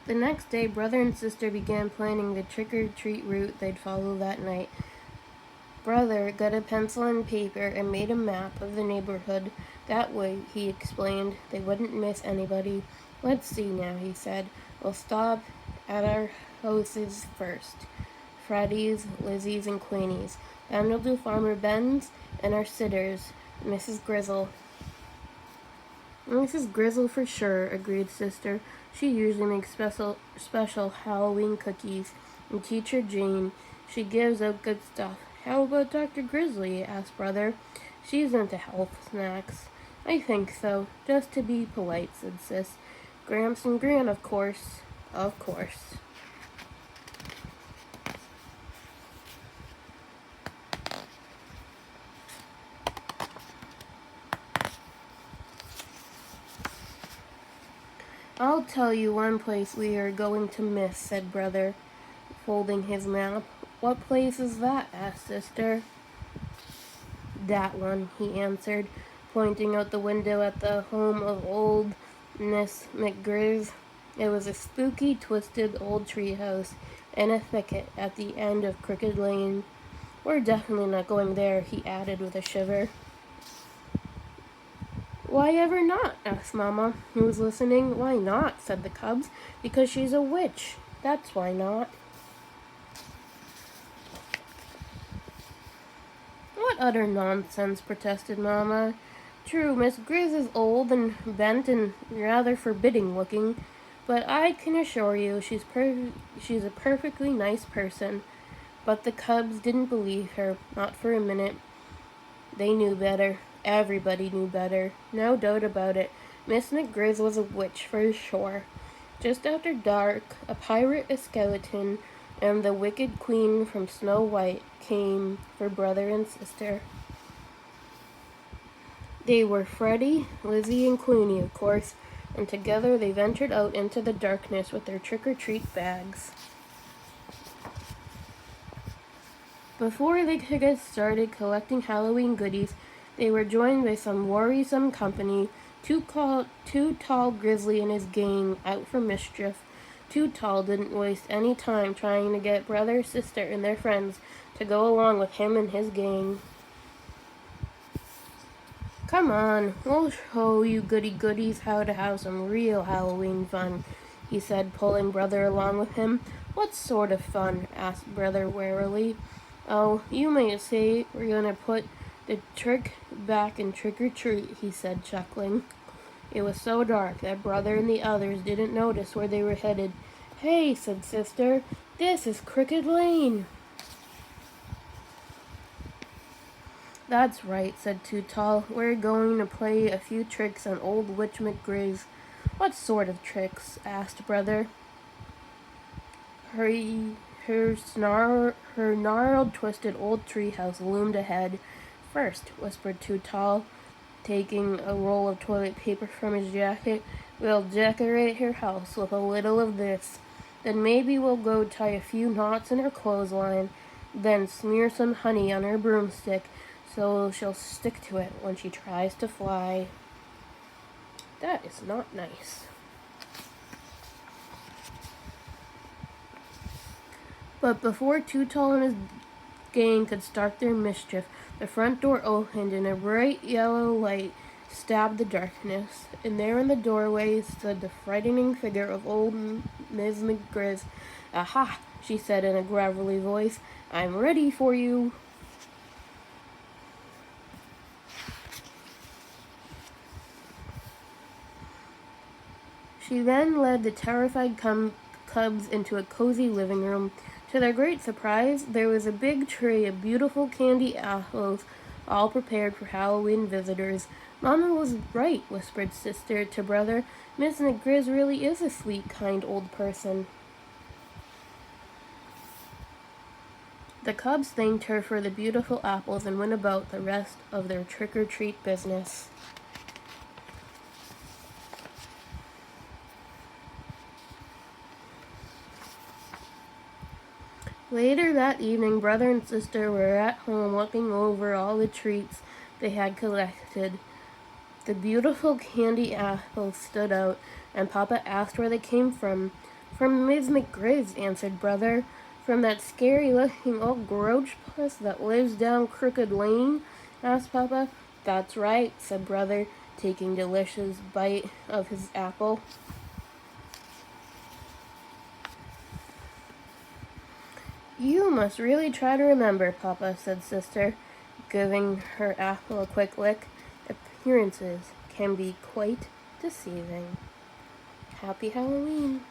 The next day, brother and sister began planning the trick-or-treat route they'd follow that night. Brother got a pencil and paper and made a map of the neighborhood. That way, he explained, they wouldn't miss anybody. Let's see now, he said. We'll stop at our houses first. Freddy's, Lizzie's, and Queenie's. Then we'll do Farmer Ben's and our sitters, Mrs. Grizzle. Mrs. Grizzle for sure, agreed Sister. She usually makes special Halloween cookies. And Teacher Jane, she gives out good stuff. How about Dr. Grizzly? Asked Brother. She's into health snacks. I think so, just to be polite, said Sis. Gramps and Gran, of course. Of course. I'll tell you one place we are going to miss, said Brother, folding his map. What place is that? Asked Sister. That one, he answered, pointing out the window at the home of old Miss McGriz. It was a spooky, twisted old treehouse in a thicket at the end of Crooked Lane. We're definitely not going there, he added with a shiver. Why ever not? Asked Mama, who was listening. Why not? Said the cubs. Because she's a witch. That's why not. What utter nonsense, protested Mama. True, Miss Grizz is old and bent and rather forbidding looking, but I can assure you she's a perfectly nice person. But the cubs didn't believe her, not for a minute. They knew better. Everybody knew better. No doubt about it. Miss McGrizz was a witch for sure. Just after dark, a pirate, a skeleton, and the wicked queen from Snow White came for Brother and Sister. They were Freddy, Lizzie, and Queenie, of course, and together they ventured out into the darkness with their trick-or-treat bags. Before they could get started collecting Halloween goodies, they were joined by some worrisome company. Too Tall Grizzly and his gang out for mischief. Too Tall didn't waste any time trying to get brother, sister, and their friends to go along with him and his gang. Come on, we'll show you goodies how to have some real Halloween fun, he said, pulling Brother along with him. What sort of fun? Asked Brother warily. Oh, you may say we're gonna put the trick back in trick-or-treat, he said, chuckling. It was so dark that Brother and the others didn't notice where they were headed. Hey, said Sister, this is Crooked Lane. That's right, said Too Tall. We're going to play a few tricks on old Witch McGrizz. What sort of tricks? Asked Brother. Her gnarled, twisted old treehouse loomed ahead. First, whispered Too Tall, taking a roll of toilet paper from his jacket, we'll decorate her house with a little of this. Then maybe we'll go tie a few knots in her clothesline, then smear some honey on her broomstick so she'll stick to it when she tries to fly. That is not nice. But before Too Tall and his gang could start their mischief, the front door opened and a bright yellow light stabbed the darkness. And there in the doorway stood the frightening figure of old Miss McGrizz. Aha, she said in a gravelly voice. I'm ready for you. She then led the terrified cubs into a cozy living room. To their great surprise, there was a big tray of beautiful candy apples, all prepared for Halloween visitors. Mama was right, whispered Sister to Brother. Miss McGrizz really is a sweet, kind old person. The cubs thanked her for the beautiful apples and went about the rest of their trick-or-treat business. Later that evening, Brother and Sister were at home looking over all the treats they had collected. The beautiful candy apples stood out, and Papa asked where they came from. From Ms. McGrizz, answered Brother. From that scary-looking old Grouch puss that lives down Crooked Lane? Asked Papa. That's right, said Brother, taking a delicious bite of his apple. You must really try to remember, Papa, said Sister, giving her apple a quick lick. Appearances can be quite deceiving. Happy Halloween.